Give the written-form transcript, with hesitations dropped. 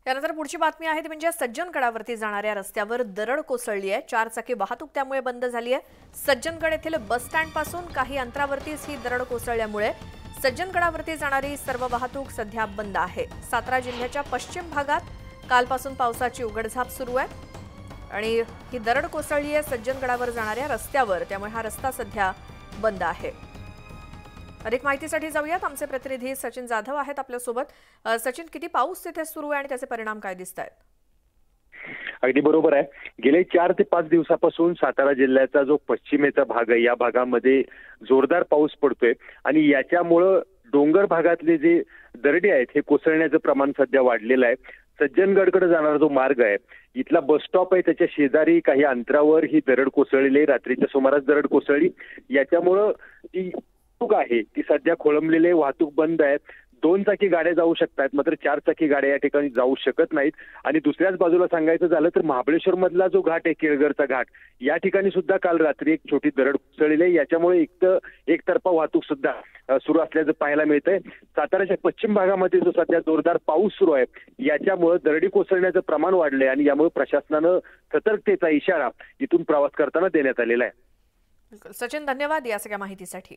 त्यानंतर पुढची बातमी आहे ती म्हणजे सज्जनगडावरती जाणाऱ्या रस्त्यावर दरड कोसळली आहे। 4 चाकी वाहतूक त्यामुळे बंद झाली आहे। सज्जनगड येथील बस स्टँड पासून काही अंतरावरतीच ही दरड कोसळल्यामुळे सज्जनगडावरती जाणारी सर्व वाहतूक सध्या बंद आहे। सातारा जिल्ह्याच्या पश्चिम भागात कालपासून पावसाची उघडझाप सुरू आहे आणि ही दरड कोसळली आहे सज्जनगडावर जाणाऱ्या रस्त्यावर, त्यामुळे हा रस्ता सध्या बंद आहे। अधिक माहितीसाठी जाऊयात, आमचे प्रतिनिधी सचिन जाधव आहेत आपल्या सोबत। सचिन, किती पाऊस तिथे सुरू आहे आणि त्याचे परिणाम काय दिसतायत? अगदी बरोबर आहे। गेले 4 ते 5 दिवसापासून सातारा जिल्ह्याचा जो पश्चिमेचा भाग आहे या भागामध्ये जोरदार पाऊस पडतोय आणि याच्यामुळे डोंगर भागातले जे दरडी आहेत हे कोसळण्याचं प्रमाण सध्या वाढलेलं आहे। सज्जनगडकडे जाणारा जो मार्ग आहे, इथला बस स्टॉप आहे, त्याच्या शेजारी काही अंतरावर ही दरड कोसळलेली आहे। रात्रीच्या सुमारास दरड कोसळली, याच्यामुळे ती वाहतूक आहे ती सध्या खोळंबलेली आहे, वाहतूक बंद आहे। 2 चाकी गाड्या जाऊ शकतात, मात्र 4 चाकी गाड्या या ठिकाणी जाऊ शकत नाहीत। आणि दुसऱ्याच बाजूला सांगायचं झालं तर महाबळेश्वर मधला जो घाट आहे, केळगरचा घाट, या ठिकाणी सुद्धा काल रात्री एक छोटी दरड कोसळलेली आहे। याच्यामुळे एकतर्फा वाहतूक सुद्धा सुरू असल्याचं पाहायला मिळतंय। साताराच्या पश्चिम भागामध्ये जो सध्या जोरदार पाऊस सुरू आहे, याच्यामुळे दरडी कोसळण्याचं प्रमाण वाढलंय आणि यामुळे प्रशासनानं सतर्कतेचा इशारा इथून प्रवास करताना देण्यात आलेला आहे। सचिन, धन्यवाद या सगळ्या माहितीसाठी।